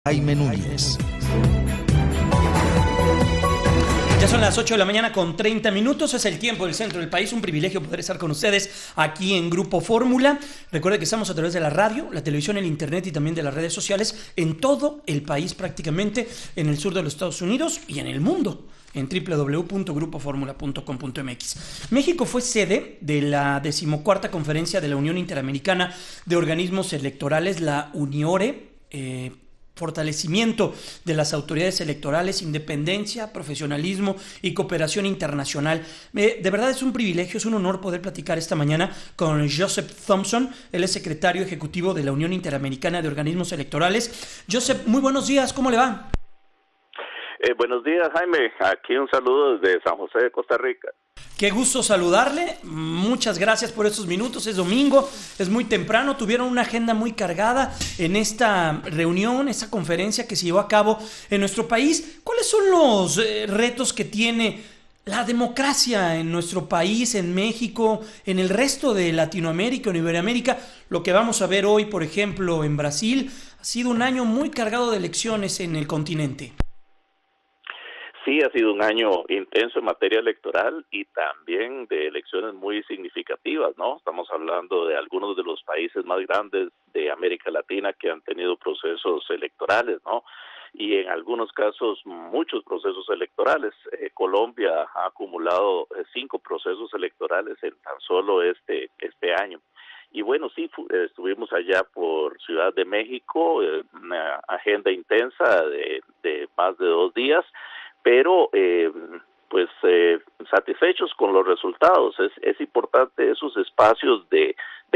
Jaime Núñez. Ya son las 8 de la mañana con 30 minutos, es el tiempo del centro del país, un privilegio poder estar con ustedes aquí en Grupo Fórmula. Recuerden que estamos a través de la radio, la televisión, el internet y también de las redes sociales en todo el país prácticamente, en el sur de los Estados Unidos y en el mundo, en www.grupoformula.com.mx. México fue sede de la 14ª conferencia de la Unión Interamericana de Organismos Electorales, la UNIORE, fortalecimiento de las autoridades electorales, independencia, profesionalismo y cooperación internacional. De verdad es un privilegio, es un honor poder platicar esta mañana con Joseph Thompson. Él es secretario ejecutivo de la Unión Interamericana de Organismos Electorales. Joseph, muy buenos días, ¿cómo le va? Buenos días, Jaime. Aquí un saludo desde San José de Costa Rica. Qué gusto saludarle, muchas gracias por estos minutos, es domingo, es muy temprano, tuvieron una agenda muy cargada en esta reunión, esta conferencia que se llevó a cabo en nuestro país. ¿Cuáles son los retos que tiene la democracia en nuestro país, en México, en el resto de Latinoamérica, en Iberoamérica? Lo que vamos a ver hoy, por ejemplo, en Brasil, ha sido un año muy cargado de elecciones en el continente. Sí, ha sido un año intenso en materia electoral y también de elecciones muy significativas, ¿no? Estamos hablando de algunos de los países más grandes de América Latina que han tenido procesos electorales, ¿no? Y en algunos casos muchos procesos electorales. Colombia ha acumulado 5 procesos electorales en tan solo este año. Y bueno, sí, estuvimos allá por Ciudad de México, una agenda intensa de más de 2 días, pero satisfechos con los resultados. Es importante esos espacios de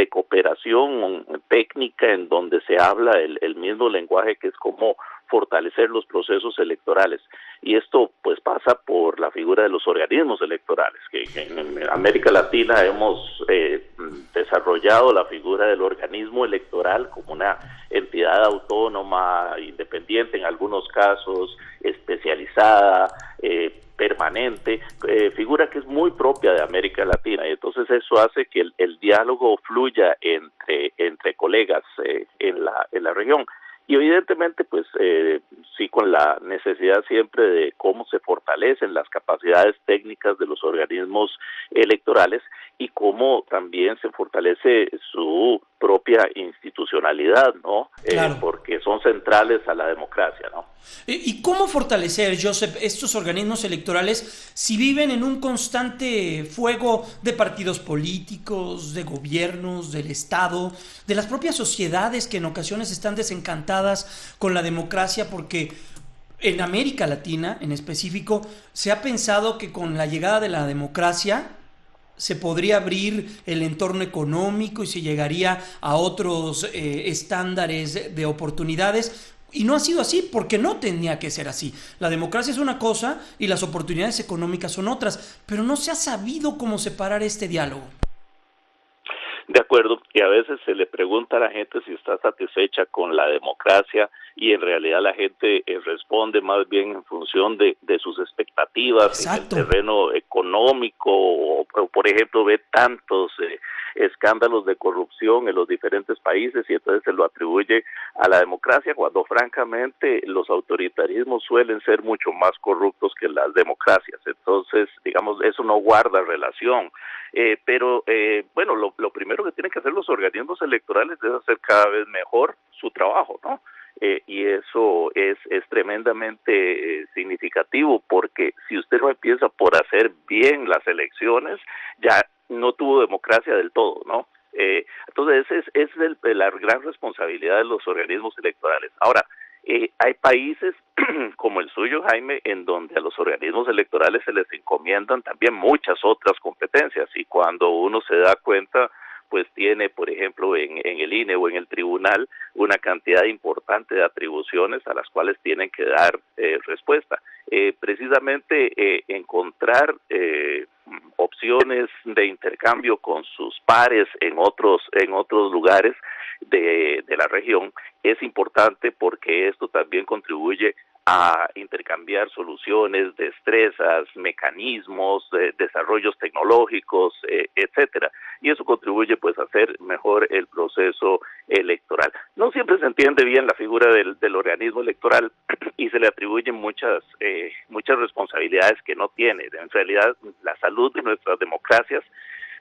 cooperación técnica en donde se habla el mismo lenguaje, que es como fortalecer los procesos electorales. Y esto pues pasa por la figura de los organismos electorales, que en América Latina hemos desarrollado la figura del organismo electoral como una entidad autónoma, independiente en algunos casos, especializada, permanente, figura que es muy propia de América Latina, y entonces eso hace que el diálogo fluya entre colegas en la región. Y evidentemente, pues sí, con la necesidad siempre de cómo se fortalecen las capacidades técnicas de los organismos electorales y cómo también se fortalece su propia institucionalidad, ¿no? Claro. Porque son centrales a la democracia, ¿no? ¿Y cómo fortalecer, Joseph, estos organismos electorales si viven en un constante fuego de partidos políticos, de gobiernos, del Estado, de las propias sociedades que en ocasiones están desencantadas con la democracia? Porque en América Latina, en específico, se ha pensado que con la llegada de la democracia se podría abrir el entorno económico y se llegaría a otros estándares de oportunidades. Y no ha sido así, porque no tenía que ser así. La democracia es una cosa y las oportunidades económicas son otras, pero no se ha sabido cómo separar este diálogo. De acuerdo, y a veces se le pregunta a la gente si está satisfecha con la democracia, y en realidad la gente responde más bien en función de sus expectativas. Exacto. En el terreno económico, o por ejemplo ve tantos escándalos de corrupción en los diferentes países y entonces se lo atribuye a la democracia, cuando francamente los autoritarismos suelen ser mucho más corruptos que las democracias. Entonces, digamos, eso no guarda relación. Pero lo primero que tienen que hacer los organismos electorales es hacer cada vez mejor su trabajo, ¿no? Y eso es tremendamente significativo, porque si usted no empieza por hacer bien las elecciones, ya no tuvo democracia del todo, ¿no? Entonces es la gran responsabilidad de los organismos electorales. Ahora, hay países como el suyo, Jaime, en donde a los organismos electorales se les encomiendan también muchas otras competencias, y cuando uno se da cuenta, pues tiene, por ejemplo, en el INE o en el tribunal, una cantidad importante de atribuciones a las cuales tienen que dar respuesta. Precisamente encontrar opciones de intercambio con sus pares en otros lugares de la región es importante, porque esto también contribuye a intercambiar soluciones, destrezas, mecanismos, desarrollos tecnológicos, etcétera. Y eso contribuye pues a hacer mejor el proceso electoral. No siempre se entiende bien la figura del organismo electoral y se le atribuyen muchas responsabilidades que no tiene. En realidad, la salud de nuestras democracias,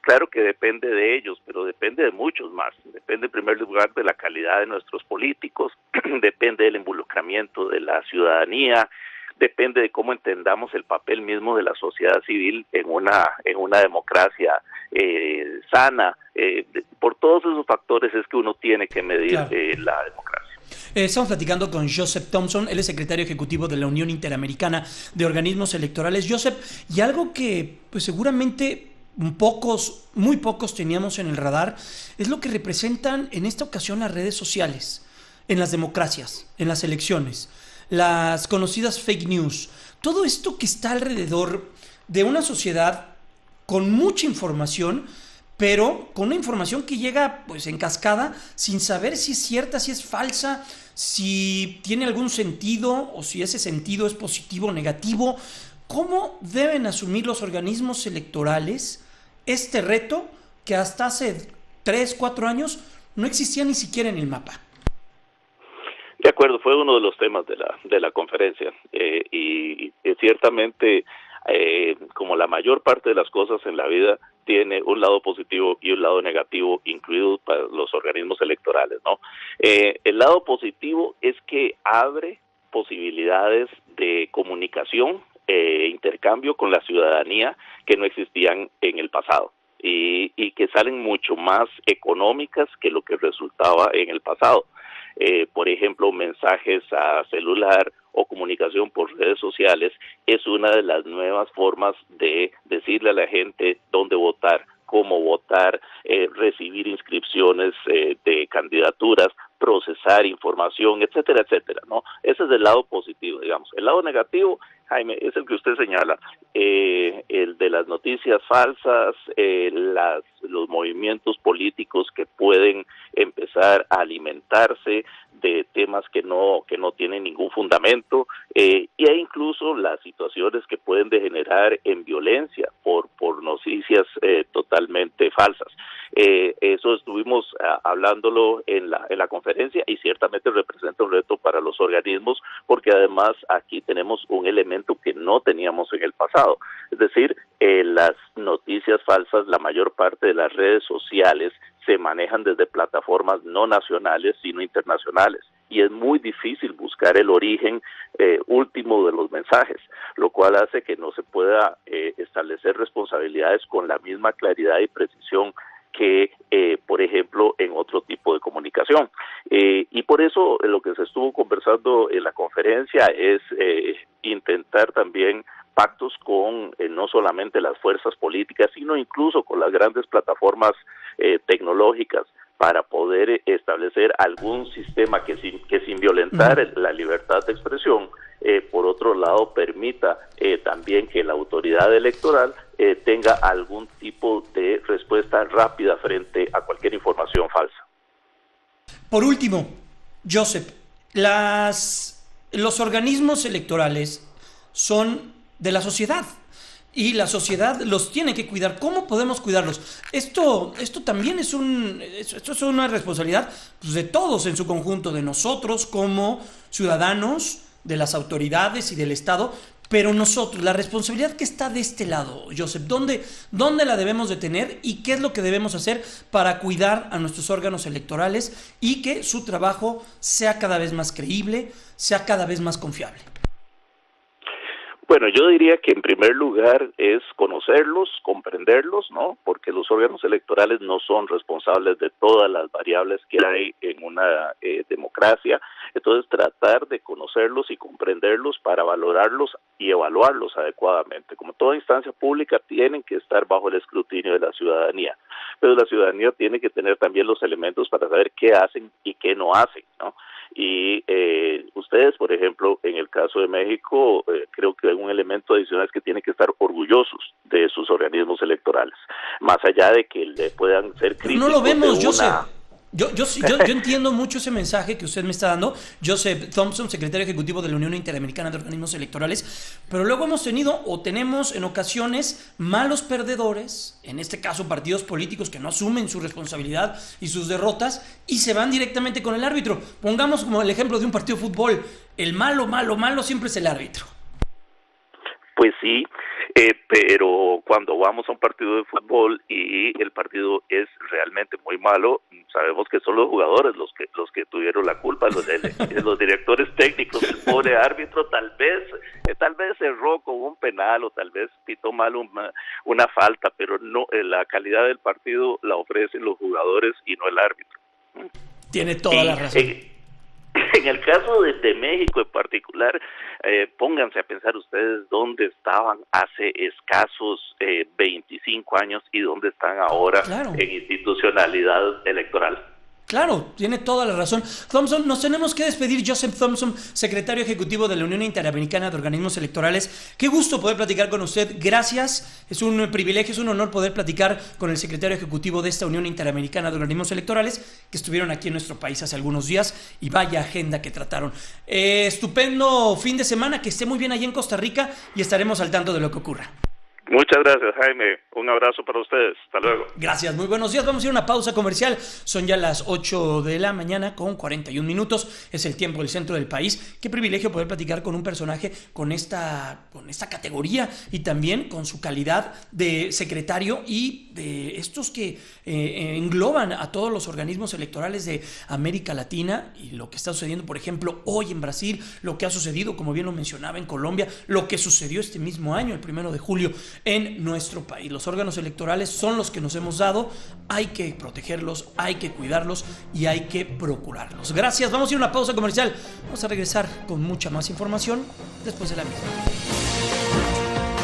claro que depende de ellos, pero depende de muchos más. Depende en primer lugar de la calidad de nuestros políticos, depende del involucramiento de la ciudadanía, depende de cómo entendamos el papel mismo de la sociedad civil en una democracia sana. Por todos esos factores es que uno tiene que medir Claro. la democracia. Estamos platicando con Joseph Thompson, él es secretario ejecutivo de la Unión Interamericana de Organismos Electorales. Joseph, y algo que pues seguramente muy pocos teníamos en el radar, es lo que representan en esta ocasión las redes sociales, en las democracias, en las elecciones, las conocidas fake news, todo esto que está alrededor de una sociedad con mucha información, pero con una información que llega pues en cascada sin saber si es cierta, si es falsa, si tiene algún sentido o si ese sentido es positivo o negativo. ¿Cómo deben asumir los organismos electorales este reto que hasta hace 3, 4 años no existía ni siquiera en el mapa? De acuerdo, fue uno de los temas de la conferencia y ciertamente como la mayor parte de las cosas en la vida tiene un lado positivo y un lado negativo, incluidos para los organismos electorales, ¿no? El lado positivo es que abre posibilidades de comunicación intercambio con la ciudadanía que no existían en el pasado y que salen mucho más económicas que lo que resultaba en el pasado. Por ejemplo, mensajes a celular o comunicación por redes sociales es una de las nuevas formas de decirle a la gente dónde votar, cómo votar, recibir inscripciones de candidaturas, procesar información, etcétera, etcétera, ¿no? Ese es el lado positivo, digamos. El lado negativo, Jaime, es el que usted señala, el de las noticias falsas, los movimientos políticos que pueden empezar a alimentarse de temas que no tienen ningún fundamento, y hay incluso las situaciones que pueden degenerar en violencia por noticias totalmente falsas. Eso estuvimos hablándolo en la conferencia y ciertamente representa un reto para los organismos porque además aquí tenemos un elemento que no teníamos en el pasado, es decir, las noticias falsas, la mayor parte de las redes sociales se manejan desde plataformas no nacionales sino internacionales y es muy difícil buscar el origen último de los mensajes, lo cual hace que no se pueda establecer responsabilidades con la misma claridad y precisión que, por ejemplo, en otro tipo de comunicación. Y por eso lo que se estuvo conversando en la conferencia es intentar también pactos con no solamente las fuerzas políticas, sino incluso con las grandes plataformas tecnológicas para poder establecer algún sistema que sin violentar la libertad de expresión, por otro lado, permita también que la autoridad electoral tenga algún tipo de respuesta rápida frente a cualquier información falsa. Por último, Joseph, los organismos electorales son de la sociedad y la sociedad los tiene que cuidar. ¿Cómo podemos cuidarlos? Esto también es una responsabilidad pues, de todos en su conjunto, de nosotros como ciudadanos, de las autoridades y del Estado, pero nosotros, la responsabilidad que está de este lado, Joseph, ¿dónde la debemos de tener y qué es lo que debemos hacer para cuidar a nuestros órganos electorales y que su trabajo sea cada vez más creíble, sea cada vez más confiable? Bueno, yo diría que en primer lugar es conocerlos, comprenderlos, ¿no? Porque los órganos electorales no son responsables de todas las variables que hay en una democracia. Entonces, tratar de conocerlos y comprenderlos para valorarlos y evaluarlos adecuadamente. Como toda instancia pública, tienen que estar bajo el escrutinio de la ciudadanía. Pero la ciudadanía tiene que tener también los elementos para saber qué hacen y qué no hacen, ¿no? Y ustedes, por ejemplo, en el caso de México, creo que un elemento adicional es que tienen que estar orgullosos de sus organismos electorales, más allá de que le puedan ser críticos. No lo vemos, Joseph. Yo entiendo mucho ese mensaje que usted me está dando. Joseph Thompson, secretario ejecutivo de la Unión Interamericana de Organismos Electorales, pero luego hemos tenido o tenemos en ocasiones malos perdedores, en este caso partidos políticos que no asumen su responsabilidad y sus derrotas y se van directamente con el árbitro. Pongamos como el ejemplo de un partido de fútbol, el malo siempre es el árbitro. Pues sí, pero cuando vamos a un partido de fútbol y el partido es realmente muy malo, sabemos que son los jugadores los que tuvieron la culpa, los directores técnicos. El pobre árbitro tal vez erró con un penal o tal vez pitó mal una falta, pero no, la calidad del partido la ofrecen los jugadores y no el árbitro. Tiene toda la razón. En el caso de México en particular, pónganse a pensar ustedes dónde estaban hace escasos 25 años y dónde están ahora. Claro. En institucionalidad electoral. Claro, tiene toda la razón. Thompson, nos tenemos que despedir. Joseph Thompson, secretario ejecutivo de la Unión Interamericana de Organismos Electorales. Qué gusto poder platicar con usted. Gracias. Es un privilegio, es un honor poder platicar con el secretario ejecutivo de esta Unión Interamericana de Organismos Electorales, que estuvieron aquí en nuestro país hace algunos días y vaya agenda que trataron. Estupendo fin de semana, que esté muy bien allí en Costa Rica y estaremos al tanto de lo que ocurra. Muchas gracias, Jaime. Un abrazo para ustedes. Hasta luego. Gracias, muy buenos días. Vamos a ir a una pausa comercial. Son ya las 8 de la mañana con 41 minutos. Es el tiempo del centro del país. Qué privilegio poder platicar con un personaje con esta categoría y también con su calidad de secretario y de estos que engloban a todos los organismos electorales de América Latina y lo que está sucediendo, por ejemplo, hoy en Brasil, lo que ha sucedido, como bien lo mencionaba, en Colombia, lo que sucedió este mismo año, el 1 de julio, en nuestro país. Los órganos electorales son los que nos hemos dado, hay que protegerlos, hay que cuidarlos y hay que procurarlos. Gracias, vamos a ir a una pausa comercial, vamos a regresar con mucha más información después de la misma.